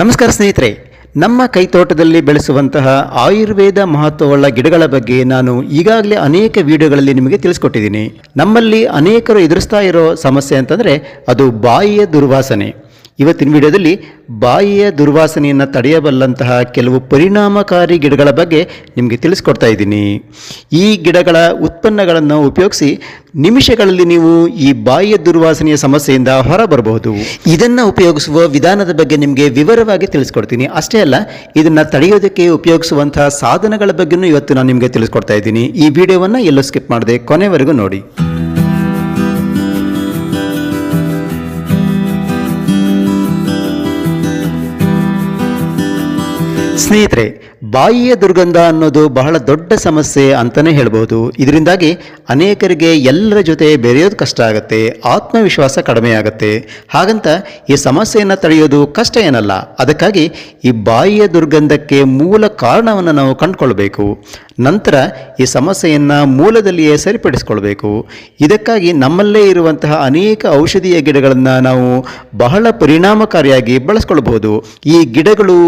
ನಮಸ್ಕಾರ ಸ್ನೇಹಿತರೆ, ನಮ್ಮ ಕೈತೋಟದಲ್ಲಿ ಬೆಳೆಸುವಂತಹ ಆಯುರ್ವೇದ ಮಹತ್ವವುಳ್ಳ ಗಿಡಗಳ ಬಗ್ಗೆ ನಾನು ಈಗಾಗಲೇ ಅನೇಕ ವಿಡಿಯೋಗಳಲ್ಲಿ ನಿಮಗೆ ತಿಳಿಸ್ಕೊಟ್ಟಿದ್ದೀನಿ. ನಮ್ಮಲ್ಲಿ ಅನೇಕರು ಎದುರಿಸ್ತಾ ಇರೋ ಸಮಸ್ಯೆ ಅಂತಂದರೆ ಅದು ಬಾಯಿಯ ದುರ್ವಾಸನೆ. ಇವತ್ತಿನ ವಿಡಿಯೋದಲ್ಲಿ ಬಾಯಿಯ ದುರ್ವಾಸನೆಯನ್ನು ತಡೆಯಬಲ್ಲಂತಹ ಕೆಲವು ಪರಿಣಾಮಕಾರಿ ಗಿಡಗಳ ಬಗ್ಗೆ ನಿಮಗೆ ತಿಳಿಸ್ಕೊಡ್ತಾ ಇದ್ದೀನಿ. ಈ ಗಿಡಗಳ ಉತ್ಪನ್ನಗಳನ್ನು ಉಪಯೋಗಿಸಿ ನಿಮಿಷಗಳಲ್ಲಿ ನೀವು ಈ ಬಾಯಿಯ ದುರ್ವಾಸನೆಯ ಸಮಸ್ಯೆಯಿಂದ ಹೊರಬರಬಹುದು. ಇದನ್ನು ಉಪಯೋಗಿಸುವ ವಿಧಾನದ ಬಗ್ಗೆ ನಿಮಗೆ ವಿವರವಾಗಿ ತಿಳಿಸ್ಕೊಡ್ತೀನಿ. ಅಷ್ಟೇ ಅಲ್ಲ, ಇದನ್ನು ತಡೆಯೋದಕ್ಕೆ ಉಪಯೋಗಿಸುವಂತಹ ಸಾಧನಗಳ ಬಗ್ಗೆಯೂ ಇವತ್ತು ನಾನು ನಿಮಗೆ ತಿಳಿಸ್ಕೊಡ್ತಾ ಇದ್ದೀನಿ. ಈ ವಿಡಿಯೋವನ್ನು ಎಲ್ಲೂ ಸ್ಕಿಪ್ ಮಾಡದೆ ಕೊನೆವರೆಗೂ ನೋಡಿ. ಸ್ನೇಹಿತರೆ, ಬಾಯಿಯ ದುರ್ಗಂಧ ಅನ್ನೋದು ಬಹಳ ದೊಡ್ಡ ಸಮಸ್ಯೆ ಅಂತಲೇ ಹೇಳ್ಬೋದು. ಇದರಿಂದಾಗಿ ಅನೇಕರಿಗೆ ಎಲ್ಲರ ಜೊತೆ ಬೆರೆಯೋದು ಕಷ್ಟ ಆಗುತ್ತೆ, ಆತ್ಮವಿಶ್ವಾಸ ಕಡಿಮೆ ಆಗುತ್ತೆ. ಹಾಗಂತ ಈ ಸಮಸ್ಯೆಯನ್ನು ತಡೆಯೋದು ಕಷ್ಟ ಏನಲ್ಲ. ಅದಕ್ಕಾಗಿ ಈ ಬಾಯಿಯ ದುರ್ಗಂಧಕ್ಕೆ ಮೂಲ ಕಾರಣವನ್ನು ನಾವು ಕಂಡುಕೊಳ್ಬೇಕು. ನಂತರ ಈ ಸಮಸ್ಯೆಯನ್ನು ಮೂಲದಲ್ಲಿಯೇ ಸರಿಪಡಿಸ್ಕೊಳ್ಬೇಕು. ಇದಕ್ಕಾಗಿ ನಮ್ಮಲ್ಲೇ ಇರುವಂತಹ ಅನೇಕ ಔಷಧೀಯ ಗಿಡಗಳನ್ನು ನಾವು ಬಹಳ ಪರಿಣಾಮಕಾರಿಯಾಗಿ ಬಳಸ್ಕೊಳ್ಬಹುದು. ಈ ಗಿಡಗಳು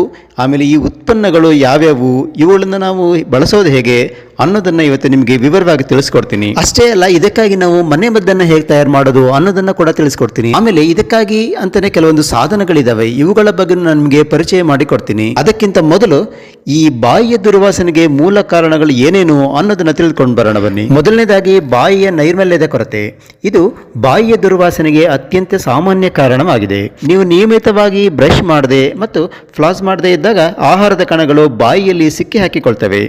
ಆಮೇಲೆ ಈ ಉತ್ಪನ್ನಗಳು ಯಾವ್ಯಾವು, ಇವುಗಳನ್ನು ನಾವು ಬಳಸೋದು ಹೇಗೆ ಅನ್ನೋದನ್ನು ಇವತ್ತು ನಿಮಗೆ ವಿವರವಾಗಿ ತಿಳಿಸ್ಕೊಡ್ತೀನಿ. ಅಷ್ಟೇ ಅಲ್ಲ, ಇದಕ್ಕಾಗಿ ನಾವು ಮನೆ ಮದ್ದನ್ನು ಹೇಗೆ ತಯಾರು ಮಾಡೋದು ಅನ್ನೋದನ್ನು ಕೂಡ ತಿಳಿಸ್ಕೊಡ್ತೀನಿ. ಆಮೇಲೆ ಇದಕ್ಕಾಗಿ ಅಂತಾನೆ ಕೆಲವೊಂದು ಸಾಧನಗಳಿದಾವೆ, ಇವುಗಳ ಬಗ್ಗೆ ನಾನು ನಿಮಗೆ ಪರಿಚಯ ಮಾಡಿಕೊಡ್ತೀನಿ. ಅದಕ್ಕಿಂತ ಮೊದಲು ಈ ಬಾಯಿಯ ದುರ್ವಾಸನೆಗೆ ಮೂಲ ಕಾರಣಗಳು ಏನೇನು ಅನ್ನೋದನ್ನು ತಿಳಿದುಕೊಂಡು ಬರೋಣ ಬನ್ನಿ. ಮೊದಲನೇದಾಗಿ ಬಾಯಿಯ ನೈರ್ಮಲ್ಯದ ಕೊರತೆ. ಇದು ಬಾಯಿಯ ದುರ್ವಾಸನೆಗೆ ಅತ್ಯಂತ ಸಾಮಾನ್ಯ ಕಾರಣವಾಗಿದೆ. ನೀವು ನಿಯಮಿತವಾಗಿ ಬ್ರಷ್ ಮಾಡದೆ ಮತ್ತು ಫ್ಲಾಸ್ ಮಾಡದೇ ಇದ್ದಾಗ ಆಹಾರದ ಕಣಗಳು ಬಾಯಿಯಲ್ಲಿ ಸಿಕ್ಕಿ ಹಾಕಿಕೊಳ್ತವೆ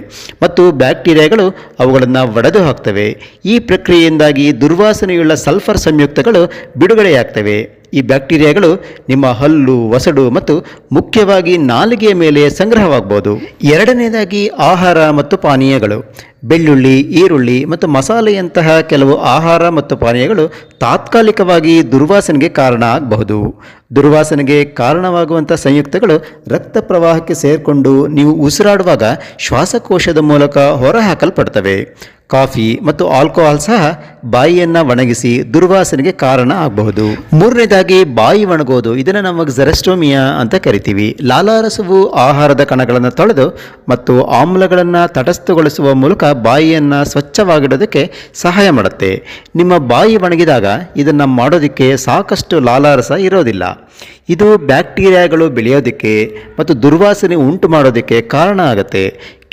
ಮತ್ತು ಬ್ಯಾಕ್ಟೀರಿಯಾಗಳು ಅವುಗಳನ್ನು ಒಡೆದು ಹಾಕ್ತವೆ. ಈ ಪ್ರಕ್ರಿಯೆಯಿಂದಾಗಿ ದುರ್ವಾಸನೆಯುಳ್ಳ ಸಲ್ಫರ್ ಸಂಯುಕ್ತಗಳು ಬಿಡುಗಡೆಯಾಗ್ತವೆ. ಈ ಬ್ಯಾಕ್ಟೀರಿಯಾಗಳು ನಿಮ್ಮ ಹಲ್ಲು, ವಸಡು ಮತ್ತು ಮುಖ್ಯವಾಗಿ ನಾಲಿಗೆಯ ಮೇಲೆ ಸಂಗ್ರಹವಾಗಬಹುದು. ಎರಡನೇದಾಗಿ ಆಹಾರ ಮತ್ತು ಪಾನೀಯಗಳು. ಬೆಳ್ಳುಳ್ಳಿ, ಈರುಳ್ಳಿ ಮತ್ತು ಮಸಾಲೆಯಂತಹ ಕೆಲವು ಆಹಾರ ಮತ್ತು ಪಾನೀಯಗಳು ತಾತ್ಕಾಲಿಕವಾಗಿ ದುರ್ವಾಸನೆಗೆ ಕಾರಣ ಆಗಬಹುದು. ದುರ್ವಾಸನೆಗೆ ಕಾರಣವಾಗುವಂಥ ಸಂಯುಕ್ತಗಳು ರಕ್ತ ಪ್ರವಾಹಕ್ಕೆ ಸೇರಿಕೊಂಡು ನೀವು ಉಸಿರಾಡುವಾಗ ಶ್ವಾಸಕೋಶದ ಮೂಲಕ ಹೊರಹಾಕಲ್ಪಡ್ತವೆ. ಕಾಫಿ ಮತ್ತು ಆಲ್ಕೋಹಾಲ್ ಸಹ ಬಾಯಿಯನ್ನು ಒಣಗಿಸಿ ದುರ್ವಾಸನೆಗೆ ಕಾರಣ ಆಗಬಹುದು. ಮೂರನೇದಾಗಿ ಬಾಯಿ ಒಣಗೋದು. ಇದನ್ನು ನಾವು ಜೆರಸ್ಟೋಮಿಯಾ ಅಂತ ಕರಿತೀವಿ. ಲಾಲಾರಸವು ಆಹಾರದ ಕಣಗಳನ್ನು ತೊಳೆದು ಮತ್ತು ಆಮ್ಲಗಳನ್ನು ತಟಸ್ಥಗೊಳಿಸುವ ಮೂಲಕ ಬಾಯಿಯನ್ನು ಸ್ವಚ್ಛವಾಗಿಡೋದಕ್ಕೆ ಸಹಾಯ ಮಾಡುತ್ತೆ. ನಿಮ್ಮ ಬಾಯಿ ಒಣಗಿದಾಗ ಇದನ್ನು ಮಾಡೋದಕ್ಕೆ ಸಾಕಷ್ಟು ಲಾಲಾರಸ ಇರೋದಿಲ್ಲ. ಇದು ಬ್ಯಾಕ್ಟೀರಿಯಾಗಳು ಬೆಳೆಯೋದಕ್ಕೆ ಮತ್ತು ದುರ್ವಾಸನೆ ಉಂಟು ಮಾಡೋದಕ್ಕೆ ಕಾರಣ ಆಗುತ್ತೆ.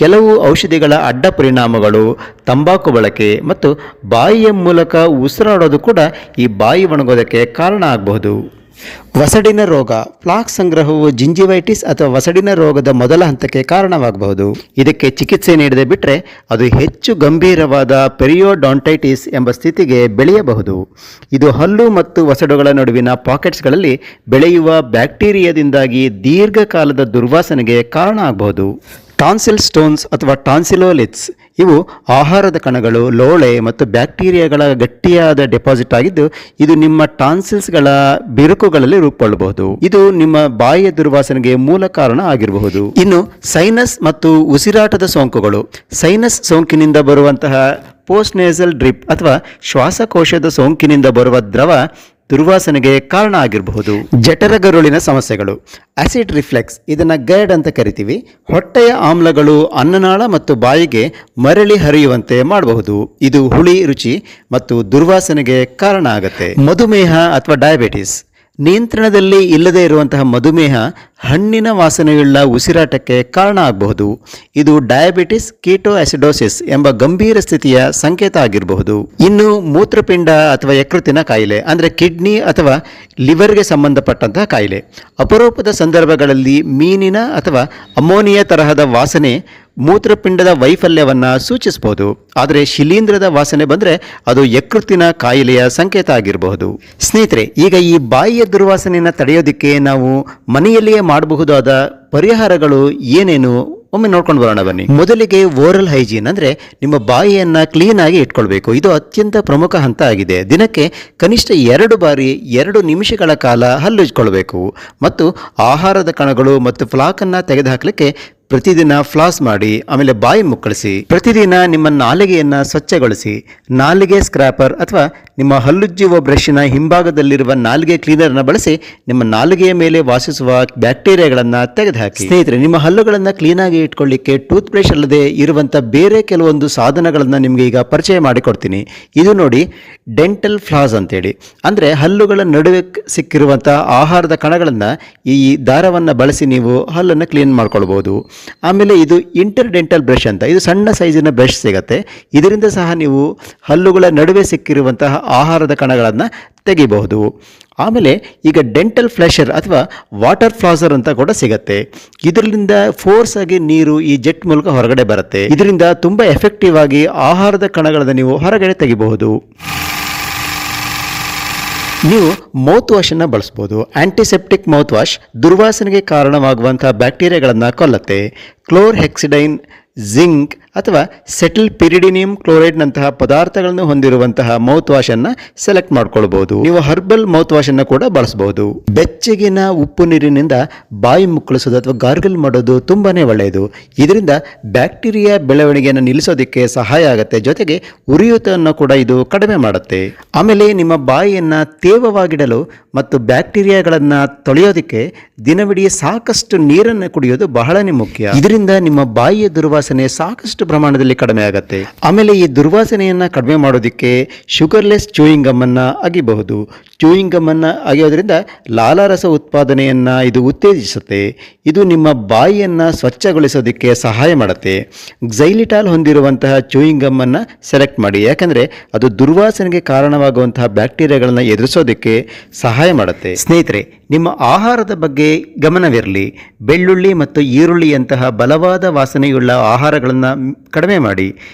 ಕೆಲವು ಔಷಧಿಗಳ ಅಡ್ಡ ಪರಿಣಾಮಗಳು, ತಂಬಾಕು ಬಳಕೆ ಮತ್ತು ಬಾಯಿಯ ಮೂಲಕ ಉಸಿರಾಡೋದು ಕೂಡ ಈ ಬಾಯಿ ಒಣಗೋದಕ್ಕೆ ಕಾರಣ ಆಗಬಹುದು. ವಸಡಿನ ರೋಗ. ಪ್ಲಾಕ್ ಸಂಗ್ರಹವು ಜಿಂಜಿವೈಟಿಸ್ ಅಥವಾ ವಸಡಿನ ರೋಗದ ಮೊದಲ ಹಂತಕ್ಕೆ ಕಾರಣವಾಗಬಹುದು. ಇದಕ್ಕೆ ಚಿಕಿತ್ಸೆ ನೀಡದೆ ಬಿಟ್ಟರೆ ಅದು ಹೆಚ್ಚು ಗಂಭೀರವಾದ ಪೆರಿಯೋಡಾಂಟೈಟಿಸ್ ಎಂಬ ಸ್ಥಿತಿಗೆ ಬೆಳೆಯಬಹುದು. ಇದು ಹಲ್ಲು ಮತ್ತು ವಸಡುಗಳ ನಡುವಿನ ಪಾಕೆಟ್ಸ್ಗಳಲ್ಲಿ ಬೆಳೆಯುವ ಬ್ಯಾಕ್ಟೀರಿಯಾದಿಂದಾಗಿ ದೀರ್ಘಕಾಲದ ದುರ್ವಾಸನೆಗೆ ಕಾರಣ ಆಗಬಹುದು. ಟಾನ್ಸಿಲ್ ಸ್ಟೋನ್ಸ್ ಅಥವಾ ಟಾನ್ಸಿಲೋಲಿಟ್ಸ್. ಇವು ಆಹಾರದ ಕಣಗಳು, ಲೋಳೆ ಮತ್ತು ಬ್ಯಾಕ್ಟೀರಿಯಾಗಳ ಗಟ್ಟಿಯಾದ ಡೆಪಾಸಿಟ್ ಆಗಿದ್ದು ಇದು ನಿಮ್ಮ ಟಾನ್ಸಿಲ್ಸ್ಗಳ ಬಿರುಕುಗಳಲ್ಲಿ ರೂಪುಗೊಳ್ಳಬಹುದು. ಇದು ನಿಮ್ಮ ಬಾಯಿಯ ದುರ್ವಾಸನೆಗೆ ಮೂಲ ಕಾರಣ ಆಗಿರಬಹುದು. ಇನ್ನು ಸೈನಸ್ ಮತ್ತು ಉಸಿರಾಟದ ಸೋಂಕುಗಳು. ಸೈನಸ್ ಸೋಂಕಿನಿಂದ ಬರುವಂತಹ ಪೋಸ್ಟ್ ನೇಸಲ್ ಡ್ರಿಪ್ ಅಥವಾ ಶ್ವಾಸಕೋಶದ ಸೋಂಕಿನಿಂದ ಬರುವ ದ್ರವ ದುರ್ವಾಸನೆಗೆ ಕಾರಣ ಆಗಿರಬಹುದು. ಜಠರಗರುಳಿನ ಸಮಸ್ಯೆಗಳು. ಆಸಿಡ್ ರಿಫ್ಲೆಕ್ಸ್, ಇದನ್ನು ಗೈಡ್ ಅಂತ ಕರಿತೀವಿ. ಹೊಟ್ಟೆಯ ಆಮ್ಲಗಳು ಅನ್ನನಾಳ ಮತ್ತು ಬಾಯಿಗೆ ಮರಳಿ ಹರಿಯುವಂತೆ ಮಾಡಬಹುದು. ಇದು ಹುಳಿ ರುಚಿ ಮತ್ತು ದುರ್ವಾಸನೆಗೆ ಕಾರಣ ಆಗುತ್ತೆ. ಮಧುಮೇಹ ಅಥವಾ ಡಯಾಬಿಟಿಸ್. ನಿಯಂತ್ರಣದಲ್ಲಿ ಇಲ್ಲದೇ ಇರುವಂತಹ ಮಧುಮೇಹ ಹಣ್ಣಿನ ವಾಸನೆಯುಳ್ಳ ಉಸಿರಾಟಕ್ಕೆ ಕಾರಣ ಆಗಬಹುದು. ಇದು ಡಯಾಬಿಟಿಸ್ ಕೀಟೋಆಸಿಡೋಸಿಸ್ ಎಂಬ ಗಂಭೀರ ಸ್ಥಿತಿಯ ಸಂಕೇತ ಆಗಿರಬಹುದು. ಇನ್ನು ಮೂತ್ರಪಿಂಡ ಅಥವಾ ಯಕೃತ್ತಿನ ಕಾಯಿಲೆ ಅಂದರೆ ಕಿಡ್ನಿ ಅಥವಾ ಲಿವರ್ಗೆ ಸಂಬಂಧಪಟ್ಟಂತಹ ಕಾಯಿಲೆ. ಅಪರೂಪದ ಸಂದರ್ಭಗಳಲ್ಲಿ ಮೀನಿನ ಅಥವಾ ಅಮೋನಿಯಾ ತರಹದ ವಾಸನೆ ಮೂತ್ರಪಿಂಡದ ವೈಫಲ್ಯವನ್ನು ಸೂಚಿಸಬಹುದು. ಆದರೆ ಶಿಲೀಂಧ್ರದ ವಾಸನೆ ಬಂದರೆ ಅದು ಯಕೃತ್ತಿನ ಕಾಯಿಲೆಯ ಸಂಕೇತ ಆಗಿರಬಹುದು. ಸ್ನೇಹಿತರೆ, ಈಗ ಈ ಬಾಯಿಯ ದುರ್ವಾಸನೆಯನ್ನು ತಡೆಯೋದಕ್ಕೆ ನಾವು ಮನೆಯಲ್ಲಿಯೇ ಮಾಡಬಹುದಾದ ಪರಿಹಾರಗಳು ಏನೇನು ಒಮ್ಮೆ ನೋಡ್ಕೊಂಡು ಬರೋಣ ಬನ್ನಿ. ಮೊದಲಿಗೆ ಓರಲ್ ಹೈಜೀನ್ ಅಂದರೆ ನಿಮ್ಮ ಬಾಯಿಯನ್ನು ಕ್ಲೀನಾಗಿ ಇಟ್ಕೊಳ್ಬೇಕು. ಇದು ಅತ್ಯಂತ ಪ್ರಮುಖ ಹಂತ ಆಗಿದೆ. ದಿನಕ್ಕೆ ಕನಿಷ್ಠ 2 ಬಾರಿ 2 ನಿಮಿಷಗಳ ಕಾಲ ಹಲ್ಲುಜ್ಕೊಳ್ಬೇಕು ಮತ್ತು ಆಹಾರದ ಕಣಗಳು ಮತ್ತು ಫ್ಲಾಕನ್ನು ತೆಗೆದುಹಾಕಲಿಕ್ಕೆ ಪ್ರತಿದಿನ ಫ್ಲಾಸ್ ಮಾಡಿ, ಆಮೇಲೆ ಬಾಯಿ ಮುಕ್ಕಳಿಸಿ. ಪ್ರತಿದಿನ ನಿಮ್ಮ ನಾಲಿಗೆಯನ್ನ ಸ್ವಚ್ಛಗೊಳಿಸಿ. ನಾಲಿಗೆ ಸ್ಕ್ರಾಪರ್ ಅಥವಾ ನಿಮ್ಮ ಹಲ್ಲುಜ್ಜುವ ಬ್ರಷ್ನ ಹಿಂಭಾಗದಲ್ಲಿರುವ ನಾಲಿಗೆ ಕ್ಲೀನರ್ನ ಬಳಸಿ ನಿಮ್ಮ ನಾಲಿಗೆಯ ಮೇಲೆ ವಾಸಿಸುವ ಬ್ಯಾಕ್ಟೀರಿಯಾಗಳನ್ನು ತೆಗೆದುಹಾಕಿ. ಸ್ನೇಹಿತರೆ, ನಿಮ್ಮ ಹಲ್ಲುಗಳನ್ನು ಕ್ಲೀನಾಗಿ ಇಟ್ಕೊಳ್ಳಿಕ್ಕೆ ಟೂತ್ ಬ್ರಷ್ ಅಲ್ಲದೆ ಇರುವಂಥ ಬೇರೆ ಕೆಲವೊಂದು ಸಾಧನಗಳನ್ನು ನಿಮಗೆ ಈಗ ಪರಿಚಯ ಮಾಡಿಕೊಡ್ತೀನಿ. ಇದು ನೋಡಿ, ಡೆಂಟಲ್ ಫ್ಲಾಸ್ ಅಂತೇಳಿ. ಅಂದರೆ ಹಲ್ಲುಗಳ ನಡುವೆ ಸಿಕ್ಕಿರುವಂಥ ಆಹಾರದ ಕಣಗಳನ್ನು ಈ ದಾರವನ್ನು ಬಳಸಿ ನೀವು ಹಲ್ಲನ್ನು ಕ್ಲೀನ್ ಮಾಡ್ಕೊಳ್ಬೋದು. ಆಮೇಲೆ ಇದು ಇಂಟರ್ ಡೆಂಟಲ್ ಬ್ರಷ್ ಅಂತ, ಇದು ಸಣ್ಣ ಸೈಜಿನ ಬ್ರಷ್ ಸಿಗುತ್ತೆ. ಇದರಿಂದ ಸಹ ನೀವು ಹಲ್ಲುಗಳ ನಡುವೆ ಸಿಕ್ಕಿರುವಂತಹ ಆಹಾರದ ಕಣಗಳನ್ನು ತೆಗಿಬಹುದು. ಆಮೇಲೆ ಈಗ ಡೆಂಟಲ್ ಫ್ಲೆಷರ್ ಅಥವಾ ವಾಟರ್ ಫ್ಲಾಸರ್ ಅಂತ ಕೂಡ ಸಿಗುತ್ತೆ. ಇದರಿಂದ ಫೋರ್ಸ್ ಆಗಿ ನೀರು ಈ ಜೆಟ್ ಮೂಲಕ ಹೊರಗಡೆ ಬರುತ್ತೆ. ಇದರಿಂದ ತುಂಬ ಎಫೆಕ್ಟಿವ್ ಆಗಿ ಆಹಾರದ ಕಣಗಳನ್ನು ನೀವು ಹೊರಗಡೆ ತೆಗಿಬಹುದು. ನೀವು ಮೌತ್ ವಾಶನ್ನು ಬಳಸ್ಬೋದು. ಆಂಟಿಸೆಪ್ಟಿಕ್ ಮೌತ್ ವಾಶ್ ದುರ್ವಾಸನೆಗೆ ಕಾರಣವಾಗುವಂಥ ಬ್ಯಾಕ್ಟೀರಿಯಾಗಳನ್ನು ಕೊಲ್ಲುತ್ತೆ. ಕ್ಲೋರ್ಹೆಕ್ಸಿಡೈನ್, ಜಿಂಕ್ ಅಥವಾ ಸೆಟಿಲ್ ಪಿರಿಡಿನಿಯಂ ಕ್ಲೋರೈಡ್ನಂತಹ ಪದಾರ್ಥಗಳನ್ನು ಹೊಂದಿರುವಂತಹ ಮೌತ್ ವಾಶನ್ನು ಸೆಲೆಕ್ಟ್ ಮಾಡ್ಕೊಳ್ಬಹುದು. ನೀವು ಹರ್ಬಲ್ ಮೌತ್ ವಾಶನ್ನು ಕೂಡ ಬಳಸಬಹುದು. ಬೆಚ್ಚಗಿನ ಉಪ್ಪು ನೀರಿನಿಂದ ಬಾಯಿ ಮುಕ್ಕಳಿಸೋದು ಅಥವಾ ಗಾರ್ಗಲ್ ಮಾಡೋದು ತುಂಬಾನೇ ಒಳ್ಳೆಯದು. ಇದರಿಂದ ಬ್ಯಾಕ್ಟೀರಿಯಾ ಬೆಳವಣಿಗೆಯನ್ನು ನಿಲ್ಲಿಸೋದಕ್ಕೆ ಸಹಾಯ ಆಗುತ್ತೆ. ಜೊತೆಗೆ ಉರಿಯೂತವನ್ನು ಕೂಡ ಇದು ಕಡಿಮೆ ಮಾಡುತ್ತೆ. ಆಮೇಲೆ ನಿಮ್ಮ ಬಾಯಿಯನ್ನು ತೇವವಾಗಿಡಲು ಮತ್ತು ಬ್ಯಾಕ್ಟೀರಿಯಾಗಳನ್ನು ತೊಳೆಯೋದಕ್ಕೆ ದಿನವಿಡೀ ಸಾಕಷ್ಟು ನೀರನ್ನು ಕುಡಿಯೋದು ಬಹಳನೇ ಮುಖ್ಯ. ಇದರಿಂದ ನಿಮ್ಮ ಬಾಯಿಯ ದುರ್ವಾಸನೆ ಸಾಕಷ್ಟು ಪ್ರಮಾಣದಲ್ಲಿ ಕಡಿಮೆ ಆಗುತ್ತೆ. ಆಮೇಲೆ ಈ ದುರ್ವಾಸನೆಯನ್ನ ಕಡಿಮೆ ಮಾಡೋದಕ್ಕೆ ಶುಗರ್ಲೆಸ್ ಚೂಯಿಂಗ್ ಗಮ್ ಅನ್ನ ಅಗಿಬಹುದು. ಚೂಯಿಂಗ್ ಗಮ್ ಅನ್ನ ಅಗಿಯೋದ್ರಿಂದ ಲಾಲಾರಸ ಉತ್ಪಾದನೆಯನ್ನ ಇದು ಉತ್ತೇಜಿಸುತ್ತೆ. ಇದು ನಿಮ್ಮ ಬಾಯಿಯನ್ನ ಸ್ವಚ್ಛಗೊಳಿಸೋದಕ್ಕೆ ಸಹಾಯ ಮಾಡುತ್ತೆ. ಕ್ಸೈಲಿಟಾಲ್ ಹೊಂದಿರುವಂತಹ ಚೂಯಿಂಗ್ ಗಮ್ ಅನ್ನ ಸೆಲೆಕ್ಟ್ ಮಾಡಿ, ಯಾಕಂದ್ರೆ ಅದು ದುರ್ವಾಸನೆಗೆ ಕಾರಣವಾಗುವಂತಹ ಬ್ಯಾಕ್ಟೀರಿಯಾಗಳನ್ನ ಎದುರಿಸೋದಕ್ಕೆ ಸಹಾಯ ಮಾಡುತ್ತೆ. ಸ್ನೇಹಿತರೆ, ನಿಮ್ಮ ಆಹಾರದ ಬಗ್ಗೆ ಗಮನವಿರಲಿ. ಬೆಳ್ಳುಳ್ಳಿ ಮತ್ತು ಈರುಳ್ಳಿಯಂತಹ ಬಲವಾದ ವಾಸನೆಯುಳ್ಳ ಆಹಾರಗಳನ್ನು ಕಡಿಮೆ ಮಾಡಿ.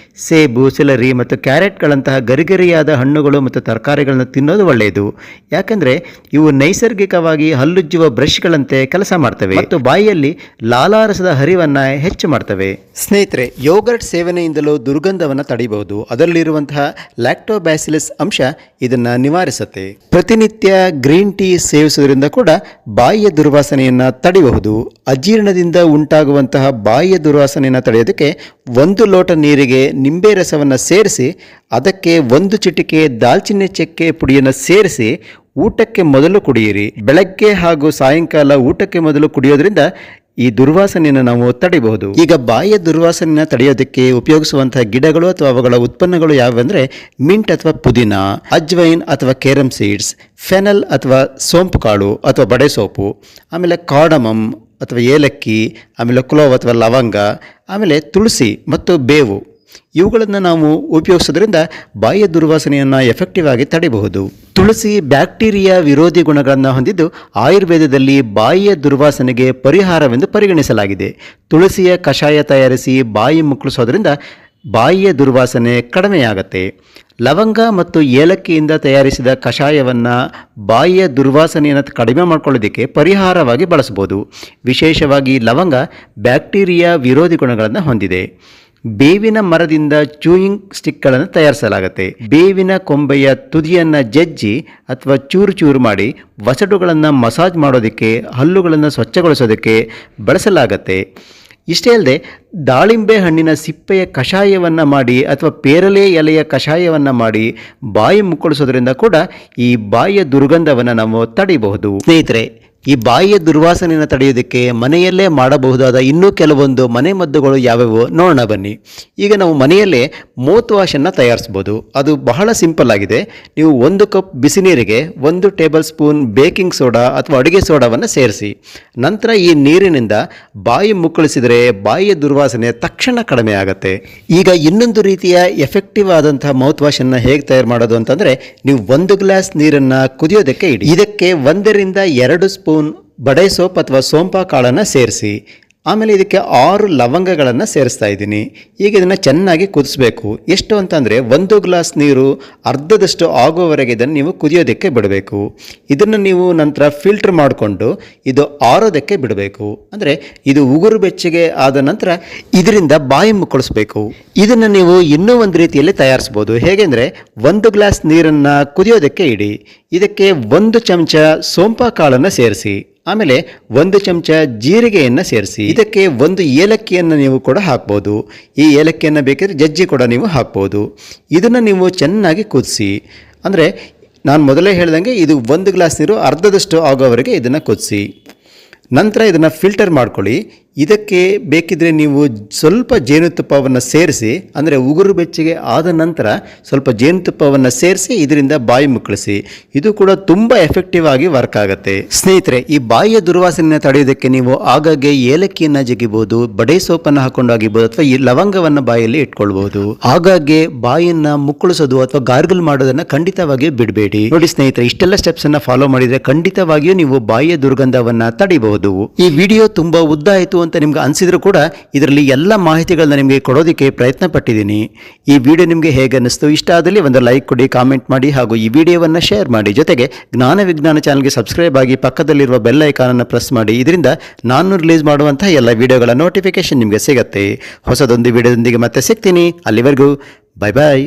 ಸೇಬು, ಸೆಲರಿ ಮತ್ತು ಕ್ಯಾರೆಟ್ಗಳಂತಹ ಗರಿಗರಿಯಾದ ಹಣ್ಣುಗಳು ಮತ್ತು ತರಕಾರಿಗಳನ್ನು ತಿನ್ನೋದು ಒಳ್ಳೆಯದು. ಯಾಕಂದರೆ ಇವು ನೈಸರ್ಗಿಕವಾಗಿ ಹಲ್ಲುಜ್ಜುವ ಬ್ರಷ್ಗಳಂತೆ ಕೆಲಸ ಮಾಡ್ತವೆ ಮತ್ತು ಬಾಯಿಯಲ್ಲಿ ಲಾಲಾರಸದ ಹರಿವನ್ನು ಹೆಚ್ಚು ಮಾಡ್ತವೆ. ಸ್ನೇಹಿತರೆ, ಯೋಗರ್ಟ್ ಸೇವನೆಯಿಂದಲೂ ದುರ್ಗಂಧವನ್ನು ತಡೆಯಬಹುದು. ಅದರಲ್ಲಿರುವಂತಹ ಲ್ಯಾಕ್ಟೋಬ್ಯಾಸಿಲಸ್ ಅಂಶ ಇದನ್ನು ನಿವಾರಿಸುತ್ತೆ. ಪ್ರತಿನಿತ್ಯ ಗ್ರೀನ್ ಟೀ ಸೇವಿಸುವುದರಿಂದ ಕೂಡ ಬಾಯಿಯ ದುರ್ವಾಸನೆಯನ್ನು ತಡೆಯಬಹುದು. ಅಜೀರ್ಣದಿಂದ ಉಂಟಾಗುವಂತಹ ಬಾಯಿಯ ದುರ್ವಾಸನೆಯನ್ನು ತಡೆಯೋದಕ್ಕೆ 1 ಲೋಟ ನೀರಿಗೆ ನಿಂಬೆ ರಸವನ್ನು ಸೇರಿಸಿ ಅದಕ್ಕೆ 1 ಚಿಟಿಕೆ ದಾಲ್ಚಿನ್ನಿ ಚಕ್ಕೆ ಪುಡಿಯನ್ನು ಸೇರಿಸಿ ಊಟಕ್ಕೆ ಮೊದಲು ಕುಡಿಯಿರಿ. ಬೆಳಗ್ಗೆ ಹಾಗೂ ಸಾಯಂಕಾಲ ಊಟಕ್ಕೆ ಮೊದಲು ಕುಡಿಯೋದ್ರಿಂದ ಈ ದುರ್ವಾಸನೆಯನ್ನು ನಾವು ತಡೆಯಬಹುದು. ಈಗ ಬಾಯಿಯ ದುರ್ವಾಸನೆಯನ್ನು ತಡೆಯೋದಕ್ಕೆ ಉಪಯೋಗಿಸುವಂತಹ ಗಿಡಗಳು ಅಥವಾ ಅವುಗಳ ಉತ್ಪನ್ನಗಳು ಯಾವುವೆಂದರೆ ಮಿಂಟ್ ಅಥವಾ ಪುದೀನ, ಅಜ್ವೈನ್ ಅಥವಾ ಕೇರಮ್ ಸೀಡ್ಸ್, ಫೆನಲ್ ಅಥವಾ ಸೋಂಪು ಕಾಳು ಅಥವಾ ಬಡೆ ಸೋಪು, ಆಮೇಲೆ ಕಾರ್ಡಮಮ್ ಅಥವಾ ಏಲಕ್ಕಿ, ಆಮೇಲೆ ಕ್ಲೋವ್ ಅಥವಾ ಲವಂಗ, ಆಮೇಲೆ ತುಳಸಿ ಮತ್ತು ಬೇವು. ಇವುಗಳನ್ನು ನಾವು ಉಪಯೋಗಿಸೋದ್ರಿಂದ ಬಾಯಿಯ ದುರ್ವಾಸನೆಯನ್ನು ಎಫೆಕ್ಟಿವ್ ಆಗಿ ತಡೆಯಬಹುದು. ತುಳಸಿ ಬ್ಯಾಕ್ಟೀರಿಯಾ ವಿರೋಧಿ ಗುಣಗಳನ್ನು ಹೊಂದಿದ್ದು ಆಯುರ್ವೇದದಲ್ಲಿ ಬಾಯಿಯ ದುರ್ವಾಸನೆಗೆ ಪರಿಹಾರವೆಂದು ಪರಿಗಣಿಸಲಾಗಿದೆ. ತುಳಸಿಯ ಕಷಾಯ ತಯಾರಿಸಿ ಬಾಯಿ ಮುಕ್ಕಳಿಸೋದ್ರಿಂದ ಬಾಯಿಯ ದುರ್ವಾಸನೆ ಕಡಿಮೆಯಾಗತ್ತೆ. ಲವಂಗ ಮತ್ತು ಏಲಕ್ಕಿಯಿಂದ ತಯಾರಿಸಿದ ಕಷಾಯವನ್ನು ಬಾಯಿಯ ದುರ್ವಾಸನೆಯನ್ನು ಕಡಿಮೆ ಮಾಡ್ಕೊಳ್ಳೋದಕ್ಕೆ ಪರಿಹಾರವಾಗಿ ಬಳಸಬಹುದು. ವಿಶೇಷವಾಗಿ ಲವಂಗ ಬ್ಯಾಕ್ಟೀರಿಯಾ ವಿರೋಧಿ ಗುಣಗಳನ್ನು ಹೊಂದಿದೆ. ಬೇವಿನ ಮರದಿಂದ ಚೂಯಿಂಗ್ ಸ್ಟಿಕ್ಗಳನ್ನು ತಯಾರಿಸಲಾಗುತ್ತೆ. ಬೇವಿನ ಕೊಂಬೆಯ ತುದಿಯನ್ನು ಜಜ್ಜಿ ಅಥವಾ ಚೂರು ಚೂರು ಮಾಡಿ ವಸಡುಗಳನ್ನು ಮಸಾಜ್ ಮಾಡೋದಕ್ಕೆ, ಹಲ್ಲುಗಳನ್ನು ಸ್ವಚ್ಛಗೊಳಿಸೋದಕ್ಕೆ ಬಳಸಲಾಗತ್ತೆ. ಇಷ್ಟೇ ಅಲ್ಲದೆ ದಾಳಿಂಬೆ ಹಣ್ಣಿನ ಸಿಪ್ಪೆಯ ಕಷಾಯವನ್ನು ಮಾಡಿ ಅಥವಾ ಪೇರಲೆ ಎಲೆಯ ಕಷಾಯವನ್ನು ಮಾಡಿ ಬಾಯಿ ಮುಕ್ಕಳಿಸೋದ್ರಿಂದ ಕೂಡ ಈ ಬಾಯಿಯ ದುರ್ಗಂಧವನ್ನು ನಾವು ತಡೆಯಬಹುದು. ಸ್ನೇಹಿತರೆ, ಈ ಬಾಯಿಯ ದುರ್ವಾಸನೆಯನ್ನು ತಡೆಯೋದಕ್ಕೆ ಮನೆಯಲ್ಲೇ ಮಾಡಬಹುದಾದ ಇನ್ನೂ ಕೆಲವೊಂದು ಮನೆ ಮದ್ದುಗಳು ಯಾವ್ಯಾವು ನೋಡೋಣ ಬನ್ನಿ. ಈಗ ನಾವು ಮನೆಯಲ್ಲೇ ಮೌತ್ ವಾಶನ್ನು ತಯಾರಿಸ್ಬೋದು. ಅದು ಬಹಳ ಸಿಂಪಲ್ ಆಗಿದೆ. ನೀವು 1 ಕಪ್ ಬಿಸಿ ನೀರಿಗೆ 1 ಟೇಬಲ್ ಸ್ಪೂನ್ ಬೇಕಿಂಗ್ ಸೋಡಾ ಅಥವಾ ಅಡುಗೆ ಸೋಡಾವನ್ನು ಸೇರಿಸಿ ನಂತರ ಈ ನೀರಿನಿಂದ ಬಾಯಿ ಮುಕ್ಕಳಿಸಿದರೆ ಬಾಯಿಯ ದುರ್ವಾಸನೆ ತಕ್ಷಣ ಕಡಿಮೆ ಆಗುತ್ತೆ. ಈಗ ಇನ್ನೊಂದು ರೀತಿಯ ಎಫೆಕ್ಟಿವ್ ಆದಂತಹ ಮೌತ್ ವಾಶನ್ನು ಹೇಗೆ ತಯಾರು ಮಾಡೋದು ಅಂತಂದರೆ, ನೀವು 1 ಗ್ಲಾಸ್ ನೀರನ್ನು ಕುದಿಯೋದಕ್ಕೆ ಇಡಿ. ಇದಕ್ಕೆ 1 ರಿಂದ 2 ಸ್ಪೂನ್ ಬಡೆ ಸೋಪ್ ಅಥವಾ ಸೋಂಪಾ ಕಾಳನ್ನು ಸೇರಿಸಿ. ಆಮೇಲೆ ಇದಕ್ಕೆ 6 ಲವಂಗಗಳನ್ನು ಸೇರಿಸ್ತಾ ಇದ್ದೀನಿ. ಈಗ ಇದನ್ನು ಚೆನ್ನಾಗಿ ಕುದಿಸ್ಬೇಕು. ಎಷ್ಟು ಅಂತಂದರೆ 1 ಗ್ಲಾಸ್ ನೀರು ಅರ್ಧದಷ್ಟು ಆಗುವವರೆಗೆ ಇದನ್ನು ನೀವು ಕುದಿಯೋದಕ್ಕೆ ಬಿಡಬೇಕು. ಇದನ್ನು ನೀವು ನಂತರ ಫಿಲ್ಟರ್ ಮಾಡಿಕೊಂಡು ಇದು ಆರೋದಕ್ಕೆ ಬಿಡಬೇಕು. ಅಂದರೆ ಇದು ಉಗುರು ಬೆಚ್ಚಗೆ ಆದ ನಂತರ ಇದರಿಂದ ಬಾಯಿ ಮುಕ್ಕಳಿಸ್ಬೇಕು. ಇದನ್ನು ನೀವು ಇನ್ನೂ ಒಂದು ರೀತಿಯಲ್ಲಿ ತಯಾರಿಸ್ಬೋದು. ಹೇಗೆಂದರೆ 1 ಗ್ಲಾಸ್ ನೀರನ್ನು ಕುದಿಯೋದಕ್ಕೆ ಇಡಿ. ಇದಕ್ಕೆ 1 ಚಮಚ ಸೋಂಪಾ ಕಾಳನ್ನು ಸೇರಿಸಿ. ಆಮೇಲೆ 1 ಚಮಚ ಜೀರಿಗೆಯನ್ನು ಸೇರಿಸಿ. ಇದಕ್ಕೆ 1 ಏಲಕ್ಕಿಯನ್ನು ನೀವು ಕೂಡ ಹಾಕ್ಬೋದು. ಈ ಏಲಕ್ಕಿಯನ್ನು ಬೇಕಿದ್ರೆ ಜಜ್ಜಿ ಕೂಡ ನೀವು ಹಾಕ್ಬೋದು. ಇದನ್ನು ನೀವು ಚೆನ್ನಾಗಿ ಕುದಿಸಿ. ಅಂದರೆ ನಾನು ಮೊದಲೇ ಹೇಳ್ದಂಗೆ ಇದು 1 ಗ್ಲಾಸ್ ನೀರು ಅರ್ಧದಷ್ಟು ಆಗೋವರೆಗೆ ಇದನ್ನು ಕುದಿಸಿ. ನಂತರ ಇದನ್ನು ಫಿಲ್ಟರ್ ಮಾಡ್ಕೊಳ್ಳಿ. ಇದಕ್ಕೆ ಬೇಕಿದ್ರೆ ನೀವು ಸ್ವಲ್ಪ ಜೇನುತುಪ್ಪವನ್ನು ಸೇರಿಸಿ, ಅಂದರೆ ಉಗುರು ಬೆಚ್ಚಗೆ ಆದ ನಂತರ ಸ್ವಲ್ಪ ಜೇನುತುಪ್ಪವನ್ನು ಸೇರಿಸಿ ಇದರಿಂದ ಬಾಯಿ ಮುಕ್ಕಳಿಸಿ. ಇದು ಕೂಡ ತುಂಬ ಎಫೆಕ್ಟಿವ್ ಆಗಿ ವರ್ಕ್ ಆಗುತ್ತೆ. ಸ್ನೇಹಿತರೆ, ಈ ಬಾಯಿಯ ದುರ್ವಾಸನೆಯನ್ನು ತಡೆಯೋದಕ್ಕೆ ನೀವು ಆಗಾಗ್ಗೆ ಏಲಕ್ಕಿಯನ್ನು ಜಗಿಬಹುದು, ಬಡೆ ಸೋಪನ್ನು ಹಾಕೊಂಡು ಆಗಿರ್ಬೋದು, ಅಥವಾ ಈ ಲವಂಗವನ್ನು ಬಾಯಲ್ಲಿ ಇಟ್ಕೊಳ್ಬಹುದು. ಆಗಾಗ್ಗೆ ಬಾಯಿಯನ್ನು ಮುಕ್ಕಳಿಸೋದು ಅಥವಾ ಗಾರ್ಗಲ್ ಮಾಡೋದನ್ನು ಖಂಡಿತವಾಗಿಯೂ ಬಿಡಬೇಡಿ. ನೋಡಿ ಸ್ನೇಹಿತರೆ, ಇಷ್ಟೆಲ್ಲ ಸ್ಟೆಪ್ಸ್ ಅನ್ನು ಫಾಲೋ ಮಾಡಿದರೆ ಖಂಡಿತವಾಗಿಯೂ ನೀವು ಬಾಯಿಯ ದುರ್ಗಂಧವನ್ನು ತಡಿಬಹುದು. ಈ ವಿಡಿಯೋ ತುಂಬಾ ಉದ್ದ ಆಯಿತು ಅಂತ ನಿಮ್ಗೆ ಅನಿಸಿದ್ರು ಕೂಡ ಇದರಲ್ಲಿ ಎಲ್ಲ ಮಾಹಿತಿಗಳನ್ನ ನಿಮಗೆ ಕೊಡೋದಕ್ಕೆ ಪ್ರಯತ್ನ ಪಟ್ಟಿದ್ದೀನಿ. ಈ ವಿಡಿಯೋ ನಿಮಗೆ ಹೇಗೆ ಅನ್ನಿಸ್ತು? ಇಷ್ಟ ಆದಲ್ಲಿ ಒಂದು ಲೈಕ್ ಕೊಡಿ, ಕಾಮೆಂಟ್ ಮಾಡಿ, ಹಾಗೂ ಈ ವಿಡಿಯೋವನ್ನು ಶೇರ್ ಮಾಡಿ. ಜೊತೆಗೆ ಜ್ಞಾನ ವಿಜ್ಞಾನ ಚಾನಲ್ಗೆ ಸಬ್ಸ್ಕ್ರೈಬ್ ಆಗಿ ಪಕ್ಕದಲ್ಲಿರುವ ಬೆಲ್ ಐಕಾನನ್ನು ಪ್ರೆಸ್ ಮಾಡಿ. ಇದರಿಂದ ನಾನು ರಿಲೀಸ್ ಮಾಡುವಂತಹ ಎಲ್ಲ ವಿಡಿಯೋಗಳ ನೋಟಿಫಿಕೇಶನ್ ನಿಮಗೆ ಸಿಗುತ್ತೆ. ಹೊಸದೊಂದು ವಿಡಿಯೋದೊಂದಿಗೆ ಮತ್ತೆ ಸಿಗ್ತೀನಿ. ಅಲ್ಲಿವರೆಗೂ ಬೈ ಬಾಯ್.